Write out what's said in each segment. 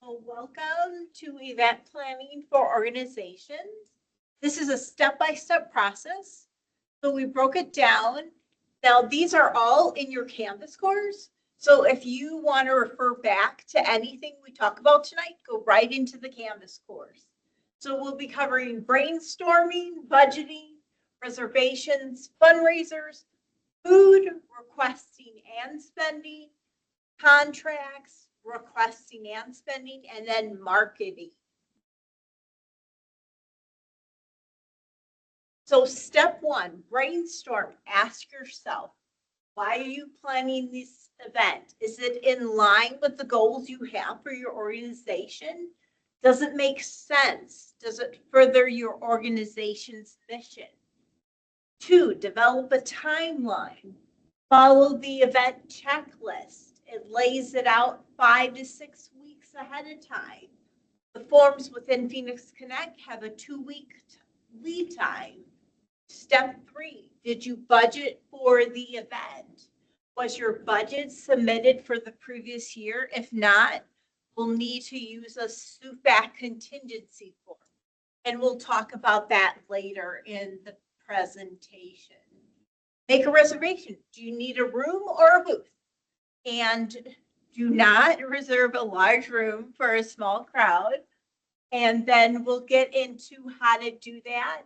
Well, welcome to event planning for organizations. This is a step-by-step process. So we broke it down. Now, these are all in your Canvas course. So if you want to refer back to anything we talk about tonight, go right into the Canvas course. So we'll be covering brainstorming, budgeting, reservations, fundraisers, food, requesting and spending, contracts, requesting and spending, and then marketing. So step one, brainstorm. Ask yourself, why are you planning this event? Is it in line with the goals you have for your organization? Does it make sense? Does it further your organization's mission? Two, develop a timeline. Follow the event checklist. It lays it out 5 to 6 weeks ahead of time. The forms within Phoenix Connect have a 2-week lead time. Step 3, did you budget for the event? Was your budget submitted for the previous year? If not, we'll need to use a SUFAC contingency form. And we'll talk about that later in the presentation. Make a reservation. Do you need a room or a booth? And do not reserve a large room for a small crowd. And then we'll get into how to do that.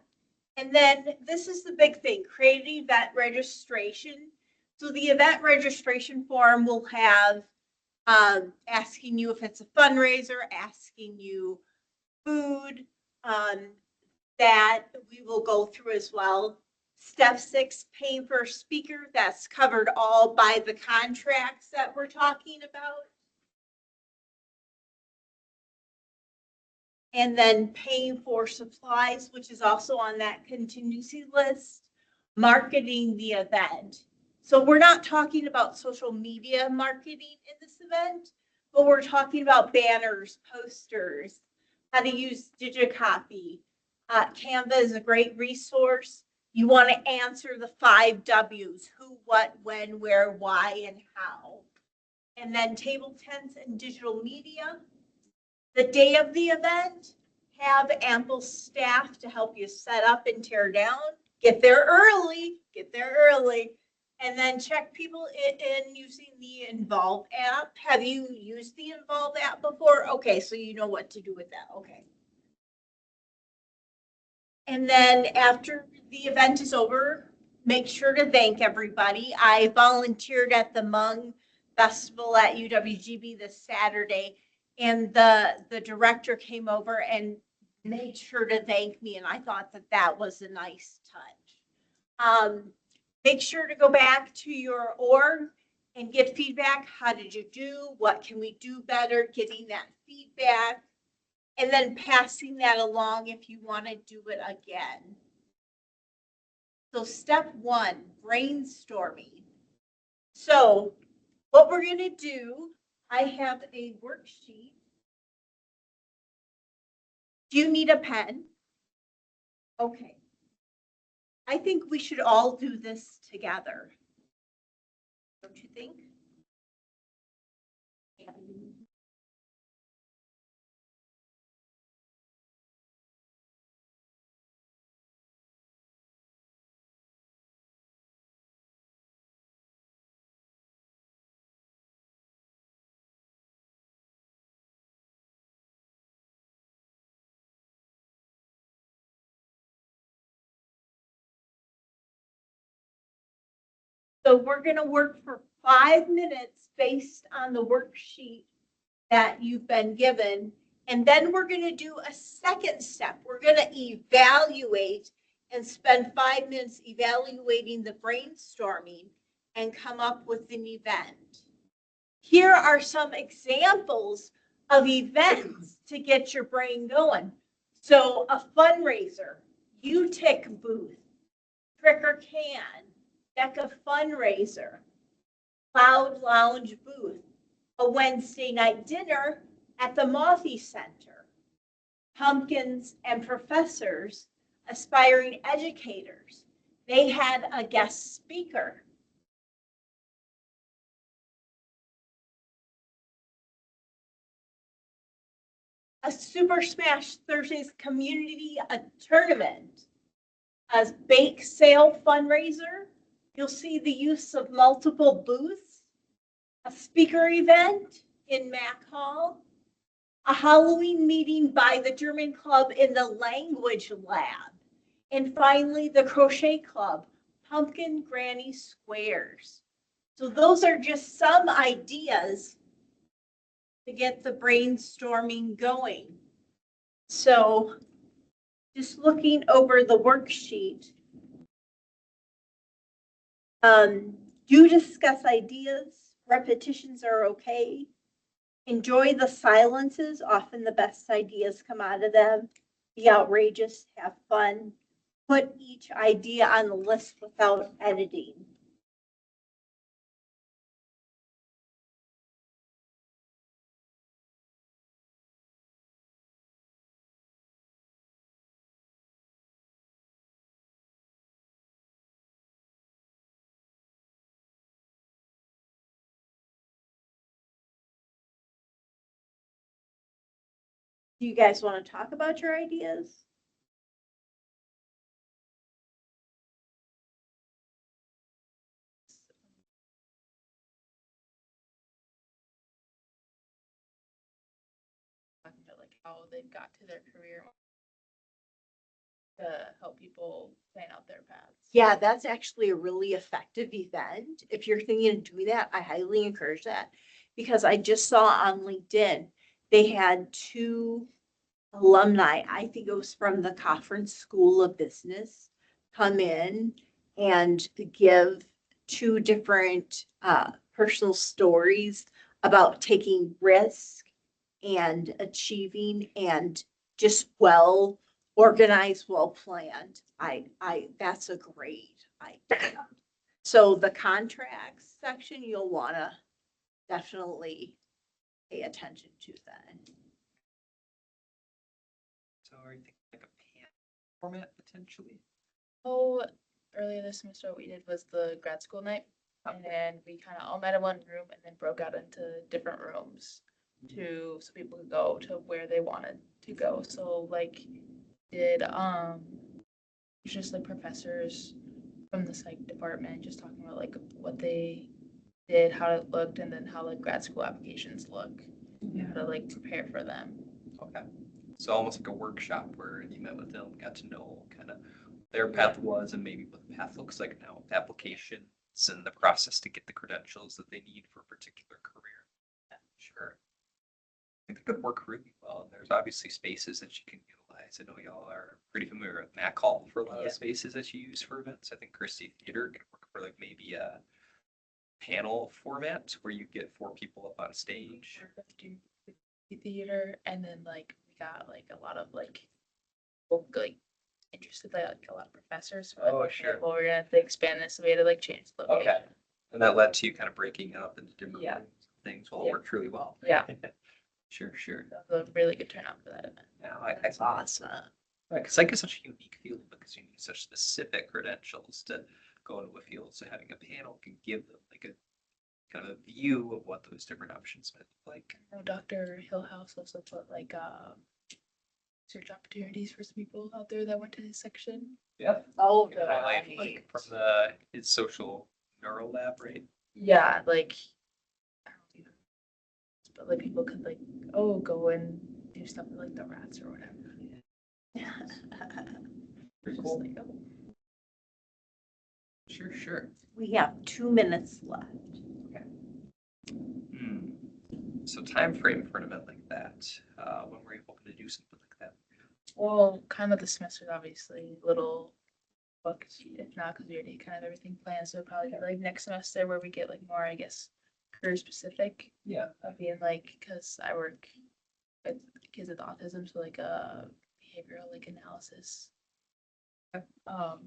And then this is the big thing, create an event registration. So the event registration form will have asking you if it's a fundraiser, asking you food, that we will go through as well. Step 6, paying for a speaker. That's covered all by the contracts that we're talking about. And then paying for supplies, which is also on that contingency list. Marketing the event. So we're not talking about social media marketing in this event, but we're talking about banners, posters, how to use Digicopy. Canva is a great resource. You want to answer the 5 W's, who, what, when, where, why, and how. And then table tents and digital media. The day of the event, have ample staff to help you set up and tear down. Get there early, And then check people in using the Involve app. Have you used the Involve app before? Okay, so you know what to do with that, okay. And then after the event is over, make sure to thank everybody. I volunteered at the Hmong Festival at UWGB this Saturday, and the director came over and made sure to thank me, and I thought that was a nice touch. Make sure to go back to your org and get feedback. How did you do? What can we do better? Getting that feedback. And then passing that along if you want to do it again. So step 1, brainstorming. So what we're going to do, I have a worksheet. Do you need a pen? Okay. I think we should all do this together. Don't you think? So we're going to work for 5 minutes based on the worksheet that you've been given. And then we're going to do a second step. We're going to evaluate and spend 5 minutes evaluating the brainstorming and come up with an event. Here are some examples of events to get your brain going. So a fundraiser, UTIC booth, Trick or Can, DECA fundraiser, Cloud Lounge booth, a Wednesday night dinner at the Mothy Center, Pumpkins and Professors, aspiring educators. They had a guest speaker. a Super Smash Thursdays community tournament, a bake sale fundraiser. You'll see the use of multiple booths, a speaker event in Mac Hall, a Halloween meeting by the German Club in the Language Lab, and finally the Crochet Club, Pumpkin Granny Squares. So those are just some ideas to get the brainstorming going. So just looking over the worksheet, do discuss ideas. Repetitions are okay. Enjoy the silences. Often the best ideas come out of them. Be outrageous, have fun. Put each idea on the list without editing. Do you guys want to talk about your ideas? Talking about like how they've got to their career to help people plan out their paths. Yeah, that's actually a really effective event. If you're thinking of doing that, I highly encourage that because I just saw on LinkedIn, they had 2 alumni, I think it was from the Conference School of Business, come in and give 2 different personal stories about taking risk and achieving and just well organized, well planned. That's a great idea. So the contracts section, you'll want to definitely pay attention to that. So are you thinking like a pan format potentially? Oh, earlier this semester, what we did was the grad school night. And then we kind of all met in one room and then broke out into different rooms so people could go to where they wanted to go. So like did just like professors from the psych department just talking about like what they did, how it looked, and then how like grad school applications look. Yeah. How to like prepare for them. Okay. So almost like a workshop where you met with them, got to know kind of their path was and maybe what the path looks like now, applications and the process to get the credentials that they need for a particular career. Yeah, sure. I think that could work really well. And there's obviously spaces that you can utilize. I know y'all are pretty familiar with Mac Hall for a lot of the spaces that you use for events. I think Christie Theater could work for like maybe a panel format where you get 4 people up on stage. Theater, and then like we got like a lot of like people like interested, like a lot of professors. So, like, Oh, okay, sure. well, we're gonna have to expand this. So we had to like change the location. Okay. And that led to you kind of breaking up into different Yeah. things. Well, it Yeah. worked really well. Yeah. Sure, sure. That was a really good turnout for that event. Yeah, That's awesome. Right, because like it's such a unique field because you need such specific credentials to go into a field. So having a panel can give them like a kind of a view of what those different options might look like. I know Dr. Hillhouse also put like search opportunities for some people out there that went to his section. Yeah. Oh, Highlight like from his social neural lab, right? Yeah, like I don't even, but like people could like go and do stuff with like the rats or whatever. Pretty Just cool. like, oh. Sure, sure. We have 2 minutes left. So time frame for an event like that, when we're able to do something like that. Well, kind of the semester, obviously, little booked, if not, because we already kind of everything planned. So probably like next semester where we get like more, I guess, career specific. Yeah. Of being like, because I work with kids with autism, so like behavioral like analysis.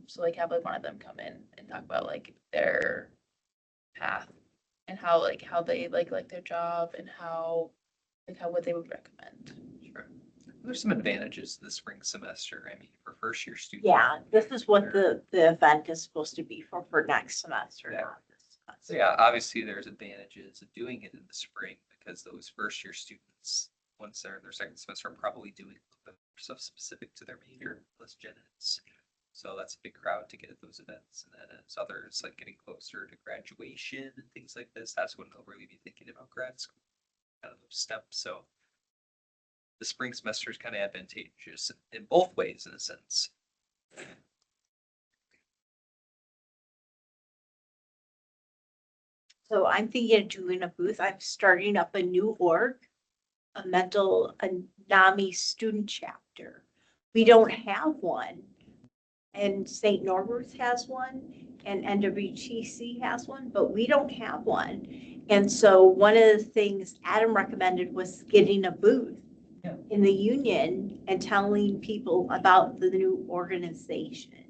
So like have like one of them come in and talk about like their path and how they like their job and how what they would recommend. Sure. There's some advantages this spring semester. I mean, for first year students. Yeah, this is what the event is supposed to be for next semester. Yeah. Not this semester. So yeah, obviously there's advantages of doing it in the spring because those first year students once they're in their second semester, are probably doing a little bit more stuff specific to their major, plus gen eds. So that's a big crowd to get at those events. And then as others like getting closer to graduation and things like this, that's when they'll really be thinking about grad school, kind of those steps. So the spring semester is kind of advantageous in both ways, in a sense. So I'm thinking of doing a booth. I'm starting up a new org, a NAMI student chapter. We don't have one. And St. Norbert's has one and NWTC has one, but we don't have one. And so one of the things Adam recommended was getting a booth Yeah. in the union and telling people about the new organization.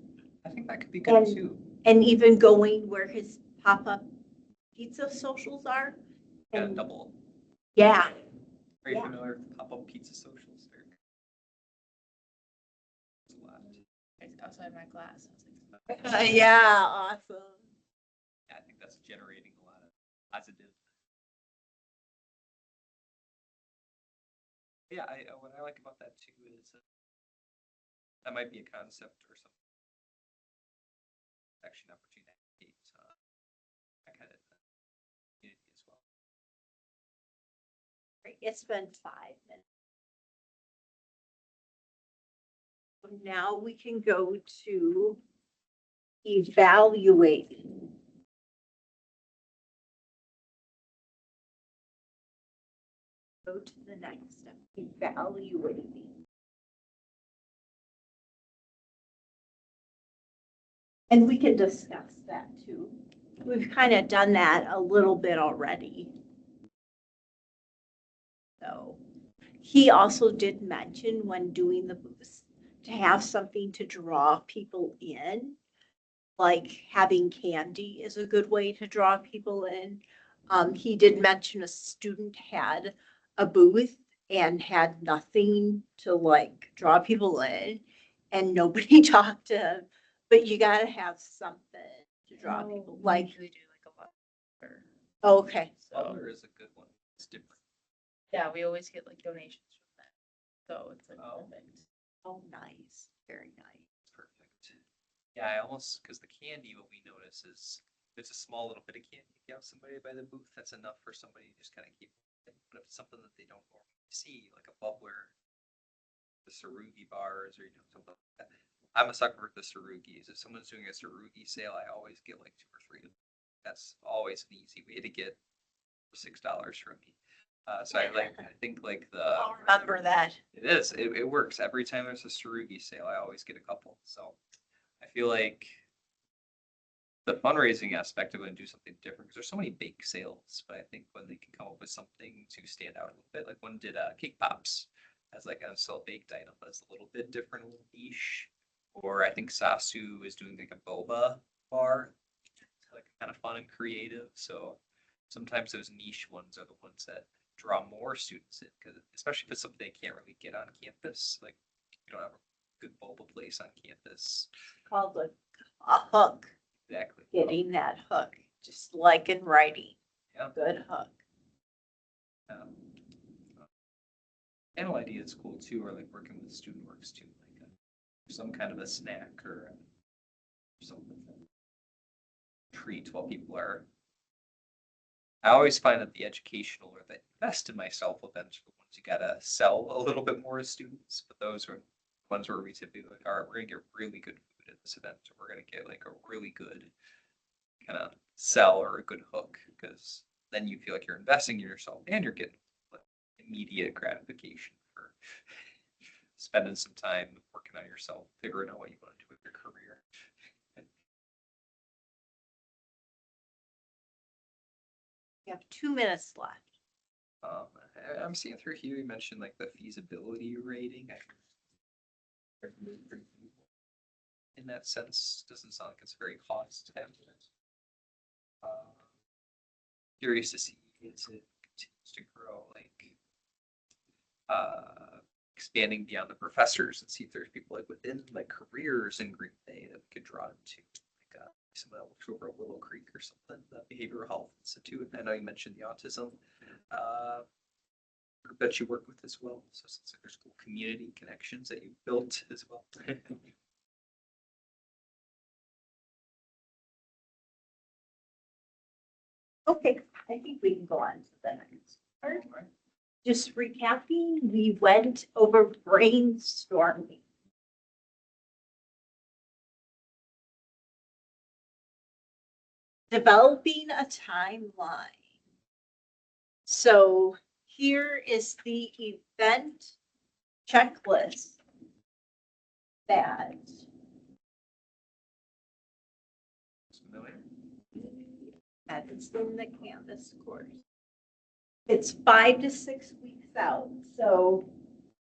I think that could be good too. And even going where his pop-up pizza socials are. Got a And double. yeah, Are you Yeah. familiar with the pop-up pizza socials? It's a lot. Outside my class. I was like, yeah, awesome. Yeah, I think that's generating a lot of positive. Yeah, what I like about that too is that might be a concept or something. Action opportunity that kind of community as well. It's been 5 minutes. Now we can go to evaluating. Go to the next step, evaluating. And we can discuss that too. We've kind of done that a little bit already. So he also did mention when doing the booths to have something to draw people in. Like having candy is a good way to draw people in. He did mention a student had a booth and had nothing to like draw people in and nobody talked to him, but you gotta have something to draw people, we like, usually do like a lot. okay, So Butler is a good one. It's different. yeah, we always get like donations from that. So it's like Oh. perfect. oh, nice, very nice. Perfect. Yeah, I almost, because the candy, what we notice is it's a small little bit of candy. If you have somebody by the booth, that's enough for somebody to just kind of keep it. But if it's something that they don't normally see, like a bubbler, the Sarugi bars, or something like that. I'm a sucker for the Sarugis. If someone's doing a Sarugi sale, I always get like 2 or 3. That's always an easy way to get $6 from me. So I think like I'll remember that. it is. It works. Every time there's a Sarugi sale, I always get a couple. So I feel like the fundraising aspect of it and do something different because there's so many bake sales, but I think when they can come up with something to stand out a little bit, like one did cake pops as like a still baked item that's a little bit different, a little niche. Or I think Sasu is doing like a boba bar, like kind of fun and creative. So sometimes those niche ones are the ones that draw more students in, because especially if it's something they can't really get on campus, like you don't have a good boba place on campus. Called a hook, Exactly. getting that hook, just like in writing, Yeah. good hook. Panel idea is cool too, or like working with student works too, like some kind of a snack or something treat while people are. I always find that the educational or the invest in myself events are the ones you gotta sell a little bit more as students, but those are ones where we typically like, all right, we're gonna get really good food at this event, or we're gonna get like a really good kind of sell or a good hook, because then you feel like you're investing in yourself and you're getting like, immediate gratification for spending some time working on yourself, figuring out what you want to do with your career. You have 2 minutes left. I'm seeing through here, you mentioned like the feasibility rating. In that sense, doesn't sound like it's very cost effective. Curious to see as it continues to grow, like expanding beyond the professors and see if there's people like within like careers in Green Bay that we could draw into. Like someone that works over at Willow Creek or something, the Behavioral Health Institute. I know you mentioned the autism. group that you work with as well. So since there's cool community connections that you've built as well. Okay, I think we can go on to the next part. Just recapping, we went over brainstorming. Developing a timeline. So here is the event checklist that is in the Canvas course. It's 5 to 6 weeks out. So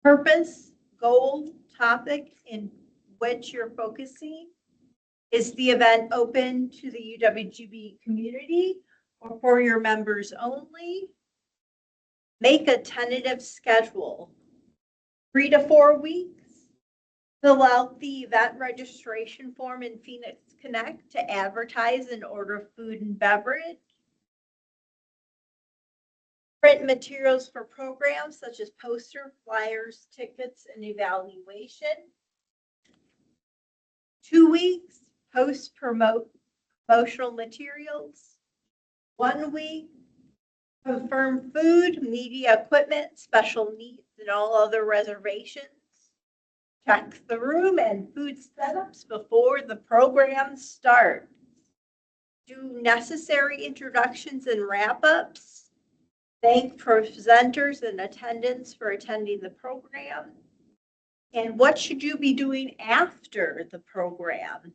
purpose, goal, topic in which you're focusing. Is the event open to the UWGB community or for your members only? Make a tentative schedule. 3 to 4 weeks. Fill out the event registration form in Phoenix Connect to advertise and order food and beverage. Print materials for programs such as poster, flyers, tickets, and evaluation. 2 weeks, post promotional materials. 1 week, confirm food, media equipment, special needs, and all other reservations. Check the room and food setups before the program starts. Do necessary introductions and wrap-ups. Thank presenters and attendants for attending the program. And what should you be doing after the program?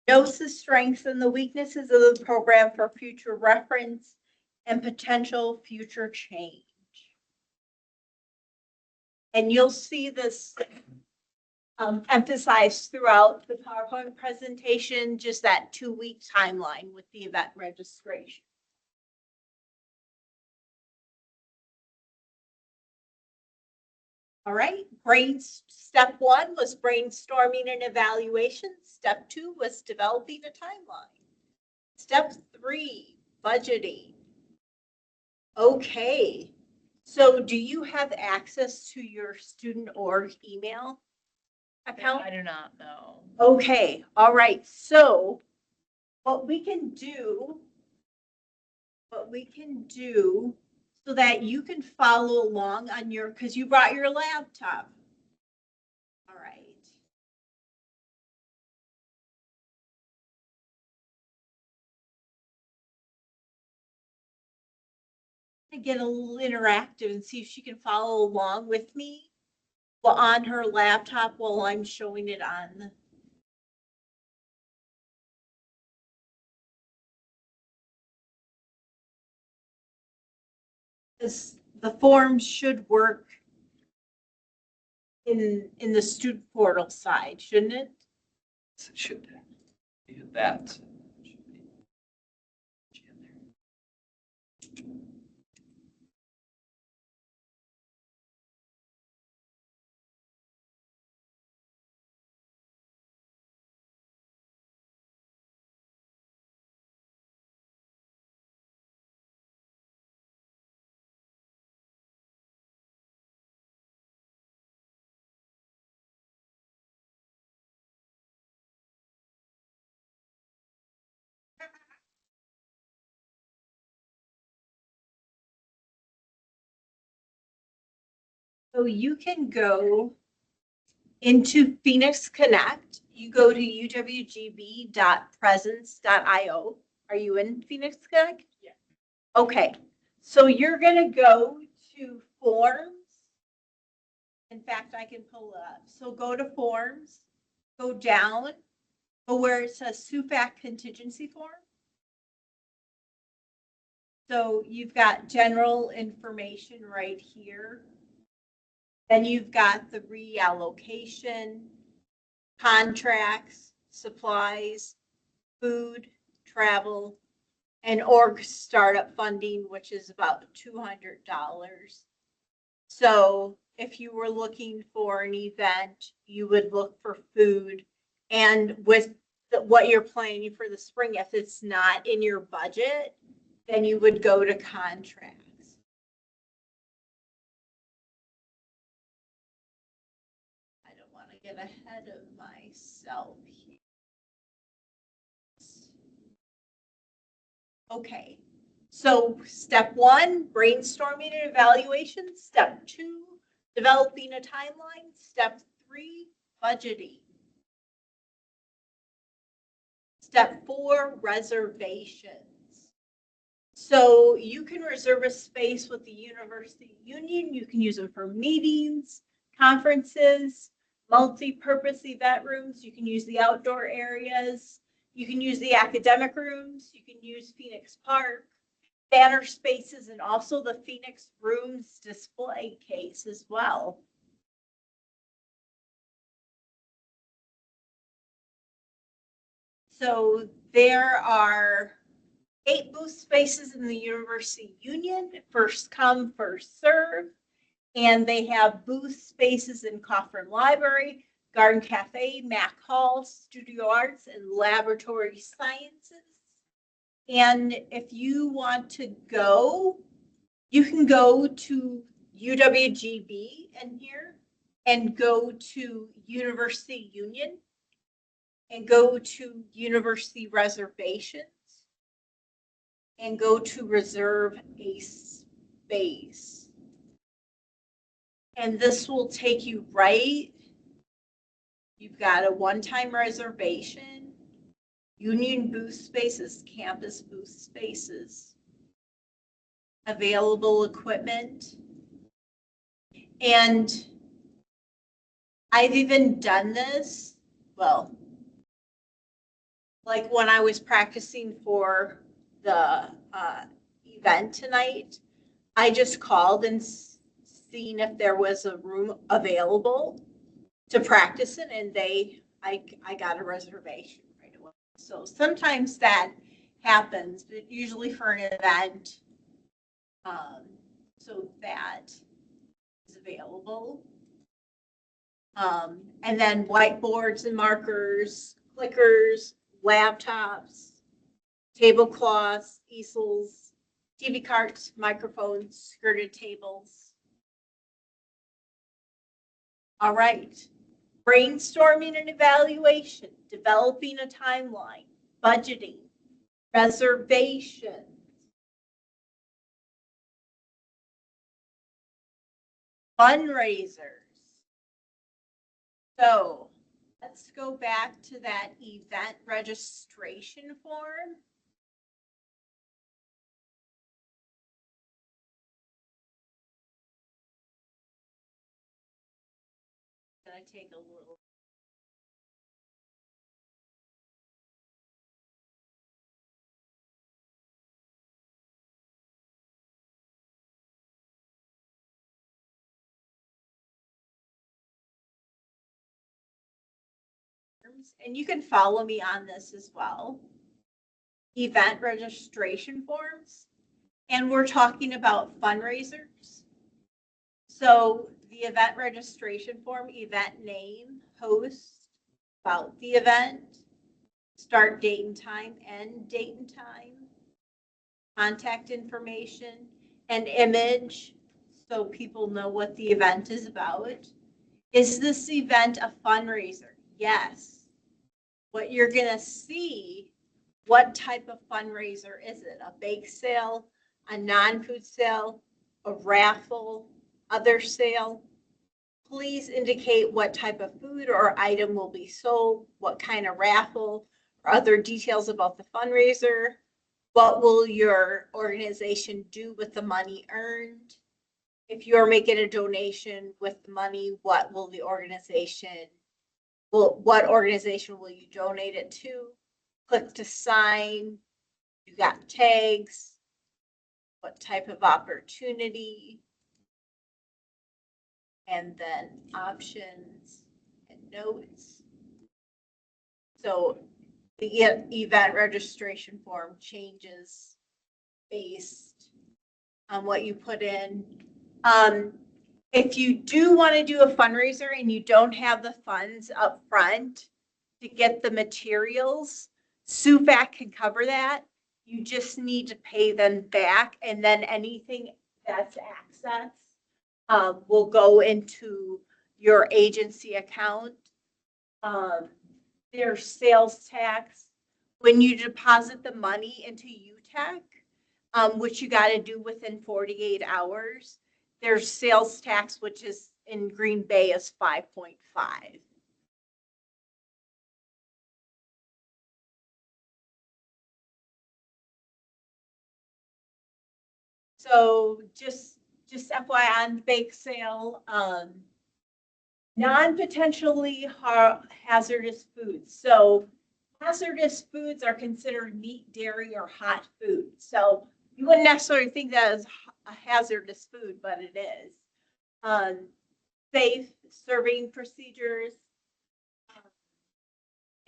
Notes the strengths and the weaknesses of the program for future reference and potential future change. And you'll see this emphasized throughout the PowerPoint presentation, just that 2-week timeline with the event registration. All right, step 1 was brainstorming and evaluation. Step 2 was developing a timeline. Step 3, budgeting. Okay, so do you have access to your student org email account? I do not know. Okay, all right, so what we can do so that you can follow along on your, because you brought your laptop. All right. To get a little interactive and see if she can follow along with me on her laptop while I'm showing it on. The forms should work in the student portal side, shouldn't it? So it should be that. Should be in there. So you can go into Phoenix Connect. You go to uwgb.presence.io. Are you in Phoenix Connect? Yeah. Okay, so you're gonna go to forms. In fact, I can pull it up. So go to forms, go down, go where it says SUFAC contingency form. So you've got general information right here. Then you've got the reallocation, contracts, supplies, food, travel, and org startup funding, which is about $200. So if you were looking for an event, you would look for food. And with what you're planning for the spring, if it's not in your budget, then you would go to contracts. get ahead of myself here. Okay, so step 1, brainstorming and evaluation. Step 2, developing a timeline. Step 3, budgeting. Step 4, reservations. So you can reserve a space with the university union. You can use them for meetings, conferences, multi-purpose event rooms. You can use the outdoor areas. You can use the academic rooms. You can use Phoenix Park, banner spaces, and also the Phoenix Rooms display case as well. So there are 8 booth spaces in the University Union, first come, first serve. And they have booth spaces in Coffin Library, Garden Cafe, Mac Hall, Studio Arts, and Laboratory Sciences. And if you want to go, you can go to UWGB in here and go to University Union and go to University Reservations and go to reserve a space. And this will take you right. You've got a one-time reservation, union booth spaces, campus booth spaces, available equipment. And I've even done this, well, like when I was practicing for the event tonight, I just called and seen if there was a room available to practice in, and I got a reservation right away. So sometimes that happens, but usually for an event, so that is available. And then whiteboards and markers, clickers, laptops, tablecloths, easels, TV carts, microphones, skirted tables. All right. Brainstorming and evaluation, developing a timeline, budgeting, reservations, fundraisers. So let's go back to that event registration form. Gonna take a little. And you can follow me on this as well. Event registration forms. And we're talking about fundraisers. So the event registration form, event name, host, about the event, start date and time, end date and time, contact information, and image, so people know what the event is about. Is this event a fundraiser? Yes. What you're gonna see, what type of fundraiser is it? A bake sale, a non-food sale, a raffle, other sale? Please indicate what type of food or item will be sold, what kind of raffle, or other details about the fundraiser. What will your organization do with the money earned? If you're making a donation with money, what will the organization, what organization will you donate it to? Click to sign. You got tags. What type of opportunity? And then options and notes. So the event registration form changes based on what you put in. If you do want to do a fundraiser and you don't have the funds up front to get the materials, SUFAC can cover that. You just need to pay them back, and then anything that's excess will go into your agency account. There's sales tax. When you deposit the money into UTech, which you got to do within 48 hours, there's sales tax, which is in Green Bay is 5.5. So just FYI on the bake sale, non-potentially hazardous foods. So hazardous foods are considered meat, dairy, or hot food. So you wouldn't necessarily think that is a hazardous food, but it is. Safe serving procedures.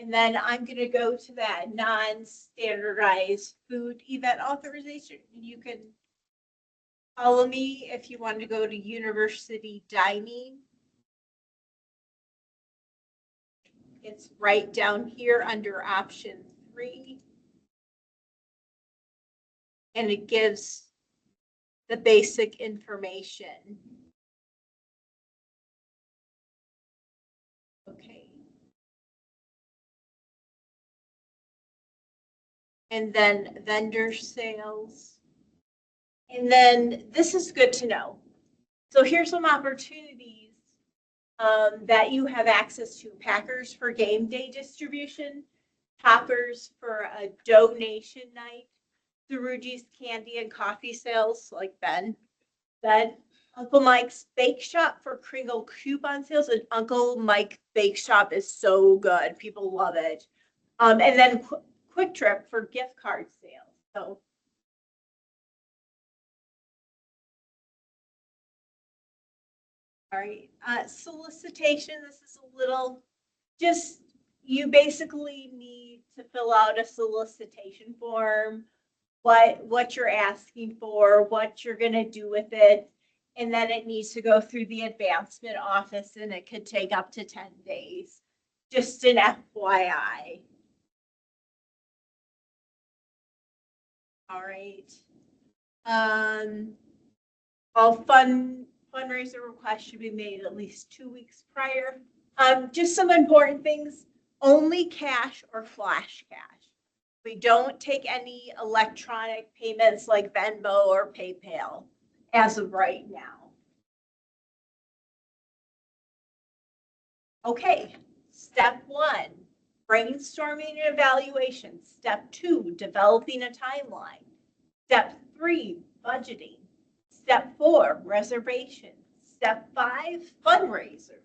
And then I'm going to go to that non-standardized food event authorization. You can follow me if you want to go to university dining. It's right down here under option 3. And it gives the basic information. Okay. And then vendor sales. And then this is good to know. So here's some opportunities that you have access to. Packers for game day distribution, toppers for a donation night, Ruji's candy and coffee sales like Ben said, Uncle Mike's Bake Shop for Kringle coupon sales, and Uncle Mike Bake Shop is so good. People love it. And then Quick Trip for gift card sales. So all right, solicitation. This is a little, just you basically need to fill out a solicitation form, what you're asking for, what you're going to do with it, and then it needs to go through the advancement office, and it could take up to 10 days. Just an FYI. All right. All fundraiser requests should be made at least 2 weeks prior. Just some important things, only cash or flash cash. We don't take any electronic payments like Venmo or PayPal as of right now. Okay, step 1, brainstorming and evaluation. Step 2, developing a timeline. Step 3, budgeting. Step 4, reservation. Step 5, fundraiser.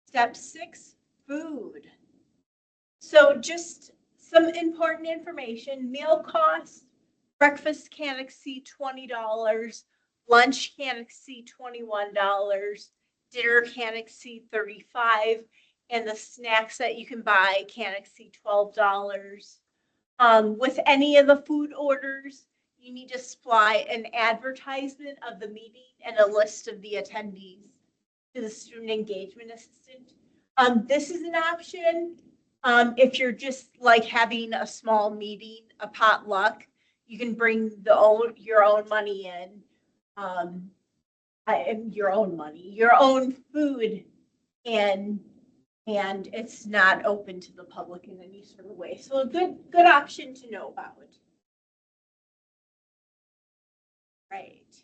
Step 6, food. So just some important information. Meal costs, breakfast can't exceed $20, lunch can't exceed $21, dinner can't exceed $35, and the snacks that you can buy can't exceed $12. With any of the food orders, you need to supply an advertisement of the meeting and a list of the attendees to the student engagement assistant. This is an option. If you're just like having a small meeting, a potluck, you can bring your own money in, your own food, and it's not open to the public in any sort of way. So a good option to know about. Right.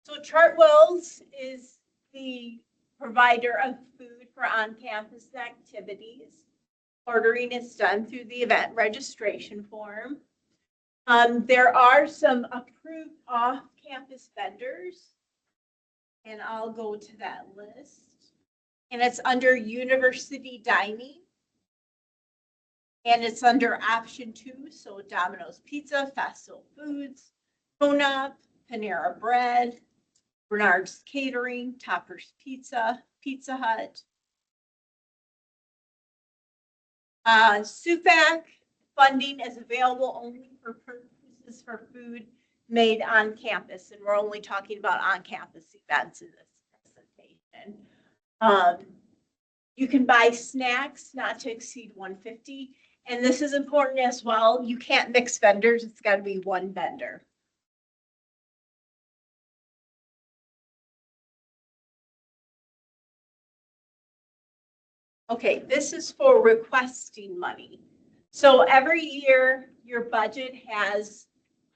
So Chartwell's is the provider of food for on-campus activities. Ordering is done through the event registration form. There are some approved off-campus vendors, and I'll go to that list. And it's under university dining. And it's under option 2, so Domino's Pizza, Festo Foods, Kona, Panera Bread, Bernard's Catering, Topper's Pizza, Pizza Hut. SUFAC funding is available only for purposes for food made on campus, and we're only talking about on-campus events in this presentation. You can buy snacks not to exceed $150, and this is important as well. You can't mix vendors; it's got to be one vendor. Okay, this is for requesting money. So every year, your budget has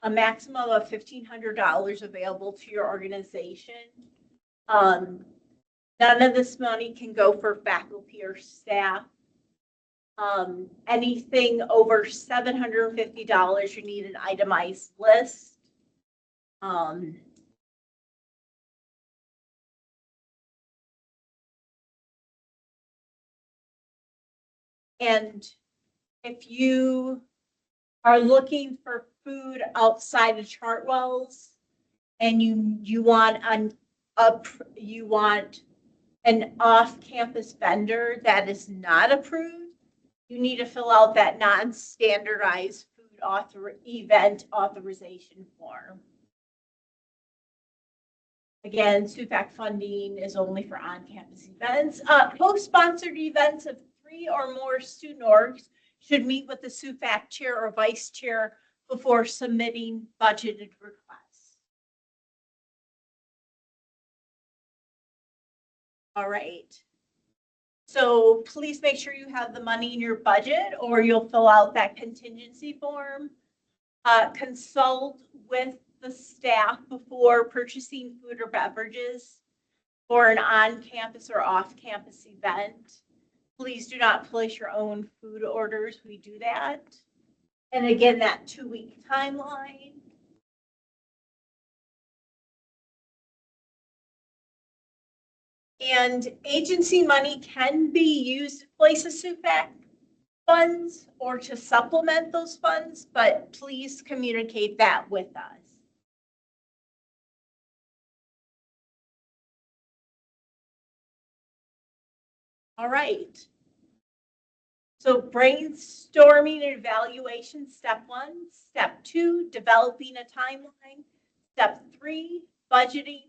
a maximum of $1,500 available to your organization. None of this money can go for faculty or staff. Anything over $750, you need an itemized list. And if you are looking for food outside of Chartwell's and you want an off-campus vendor that is not approved, you need to fill out that non-standardized food event authorization form. Again, SUFAC funding is only for on-campus events. Post-sponsored events of 3 or more student orgs should meet with the SUFAC chair or vice chair before submitting budgeted requests. All right. So please make sure you have the money in your budget or you'll fill out that contingency form. Consult with the staff before purchasing food or beverages for an on-campus or off-campus event. Please do not place your own food orders. We do that. And again, that 2-week timeline. And agency money can be used to place a SUFAC funds or to supplement those funds, but please communicate that with us. All right. So brainstorming and evaluation, step 1. Step 2, developing a timeline. Step 3, budgeting.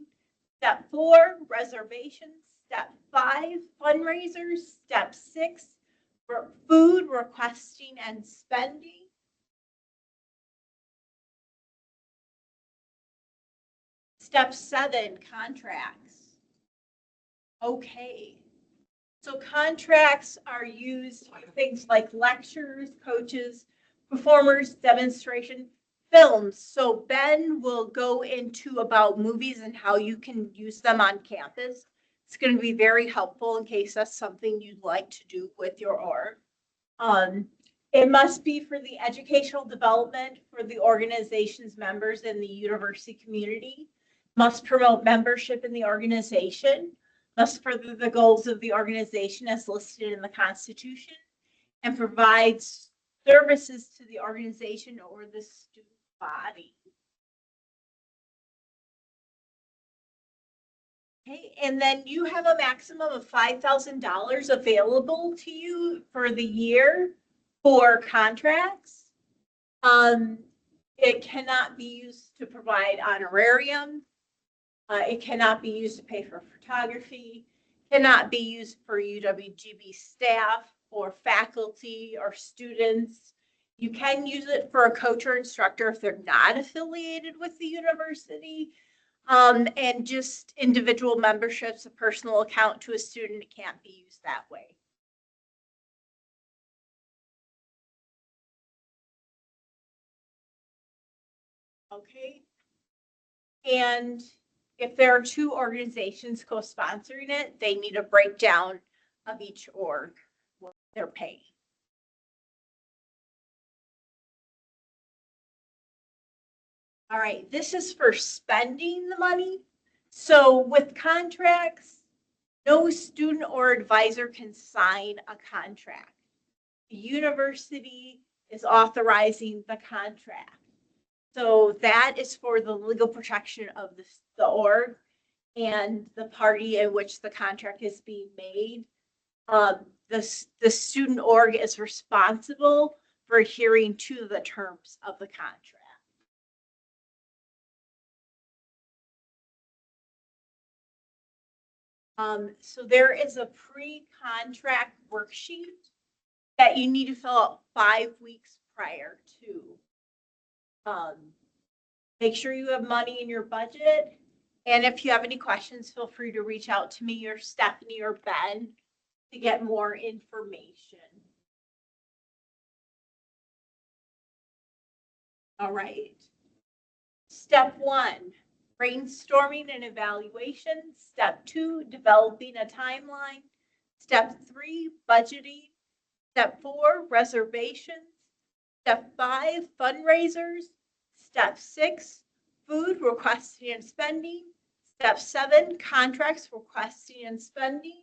Step 4, reservations. Step 5, fundraisers. Step 6, food requesting and spending. Step 7, contracts. Okay. So contracts are used for things like lectures, coaches, performers, demonstration, films. So Ben will go into about movies and how you can use them on campus. It's going to be very helpful in case that's something you'd like to do with your org. It must be for the educational development for the organization's members and the university community. Must promote membership in the organization. Must further the goals of the organization as listed in the Constitution, and provides services to the organization or the student body. Okay, and then you have a maximum of $5,000 available to you for the year for contracts. It cannot be used to provide honorarium. It cannot be used to pay for photography, cannot be used for UWGB staff or faculty or students. You can use it for a coach or instructor if they're not affiliated with the university. And just individual memberships, a personal account to a student, it can't be used that way. Okay. And if there are 2 organizations co-sponsoring it, they need a breakdown of each org, what they're paying. All right, this is for spending the money. So with contracts, no student or advisor can sign a contract. The university is authorizing the contract. So that is for the legal protection of the org and the party in which the contract is being made. The student org is responsible for adhering to the terms of the contract. So there is a pre-contract worksheet that you need to fill out 5 weeks prior to. Make sure you have money in your budget. And if you have any questions, feel free to reach out to me or Stephanie or Ben. to get more information. All right. Step 1, brainstorming and evaluation. Step 2, developing a timeline. Step 3, budgeting. Step 4, reservations. Step 5, fundraisers. Step 6, food requesting and spending. Step 7, contracts requesting and spending.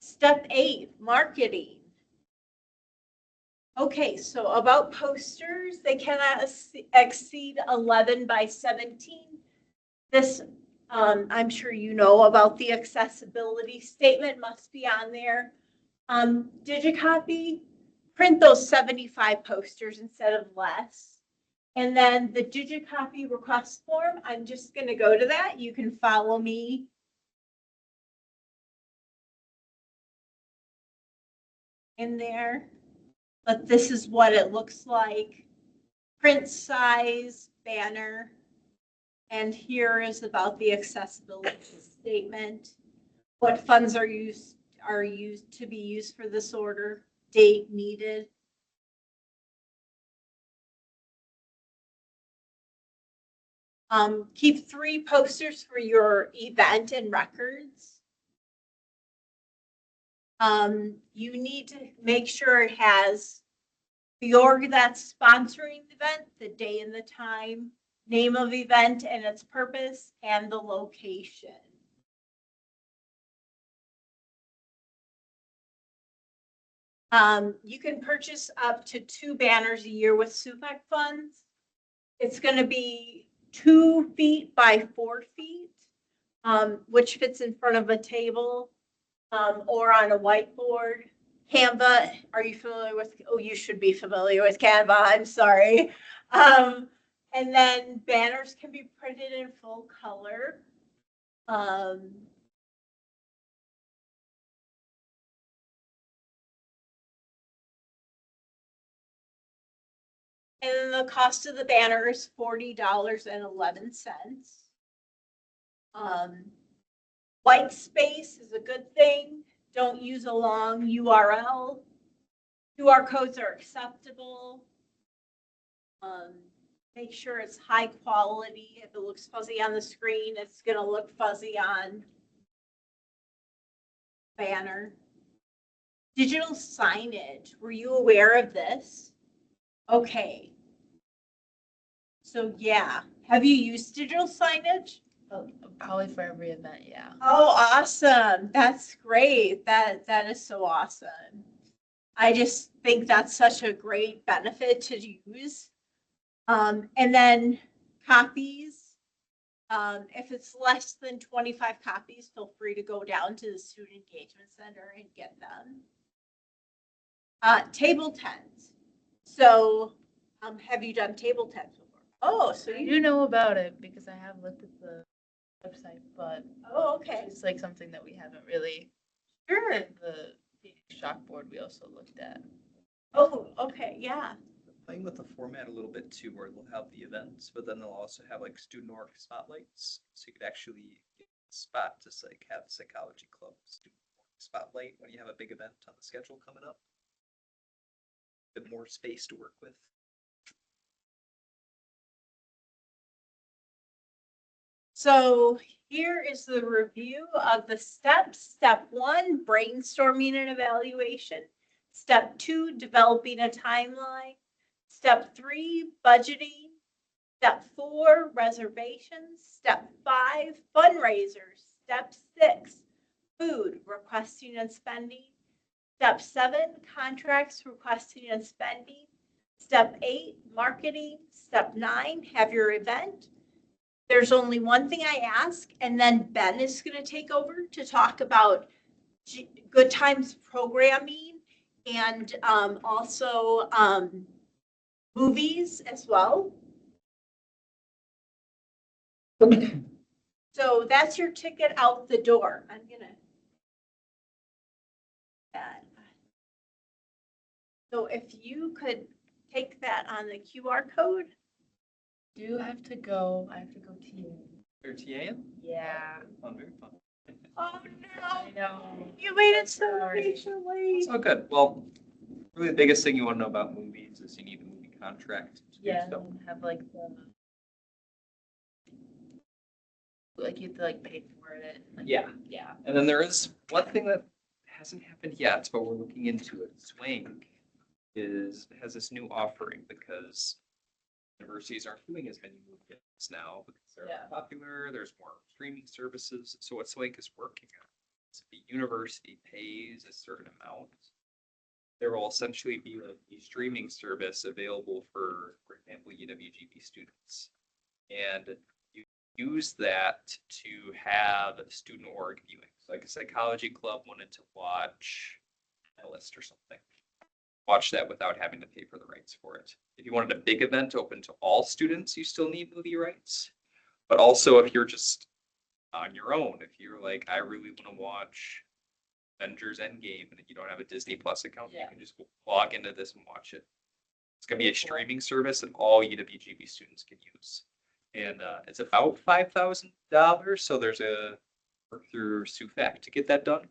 Step 8, marketing. Okay, so about posters, they cannot exceed 11 by 17. This, I'm sure you know about the accessibility statement must be on there. Digicopy, print those 75 posters instead of less. And then the Digicopy request form, I'm just going to go to that. You can follow me. In there. But this is what it looks like. Print size, banner. And here is about the accessibility statement. What funds are used to be used for this order, date needed. Keep 3 posters for your event and records. You need to make sure it has the org that's sponsoring the event, the day and the time, name of event and its purpose, and the location. You can purchase up to 2 banners a year with SUFAC funds. It's going to be 2 feet by 4 feet, which fits in front of a table or on a whiteboard. Canva, are you familiar with? Oh, you should be familiar with Canva. I'm sorry. And then banners can be printed in full color. And the cost of the banner is $40.11. White space is a good thing. Don't use a long URL. QR codes are acceptable. Make sure it's high quality. If it looks fuzzy on the screen, it's going to look fuzzy on banner. Digital signage. Were you aware of this? Okay. So yeah, have you used digital signage? Probably for every event, yeah. Oh, awesome. That's great. That is so awesome. I just think that's such a great benefit to use. And then copies. If it's less than 25 copies, feel free to go down to the Student Engagement Center and get them. Table tents. So have you done table tents before? Oh, so I do know about it because I have looked at the website, but oh, okay. it's like something that we haven't really. Sure. The chalkboard we also looked at. Oh, okay, yeah. Playing with the format a little bit too, where they'll have the events, but then they'll also have like student org spotlights, so you could actually get a spot to like have psychology club student org spotlight when you have a big event on the schedule coming up. A bit more space to work with. So here is the review of the steps. Step 1, brainstorming and evaluation. Step 2, developing a timeline. Step 3, budgeting. Step 4, reservations. Step 5, fundraisers. Step 6, food, requesting and spending. Step 7, contracts, requesting and spending. Step 8, marketing. Step 9, have your event. There's only one thing I ask, and then Ben is going to take over to talk about Good Times programming and also movies as well. So that's your ticket out the door. I'm going to. So if you could take that on the QR code. I have to go to you. Or TA? Yeah. Fun, very fun. Oh, I no. know. You made it so Sorry. patiently. It's all good. Well, really the biggest thing you want to know about movies is you need a movie contract. to do Yeah, so. and have like like you have to like pay for it. Like, Yeah. Yeah. And then there is one thing that hasn't happened yet, but we're looking into it. Swing has this new offering because universities aren't doing as many movie events now because they're Yeah. popular. There's more streaming services. So what Swing is working on is if the university pays a certain amount, there will essentially be like a streaming service available for example, UWGB students. And you use that to have student org viewings. Like a psychology club wanted to watch a list or something. Watch that without having to pay for the rights for it. If you wanted a big event open to all students, you still need movie rights. But also if you're just on your own, if you're like, I really want to watch Avengers Endgame and you don't have a Disney Plus account, you Yeah. can just log into this and watch it. It's going to be a streaming service that all UWGB students can use. And it's about $5,000. So there's a work through SUFAC to get that done.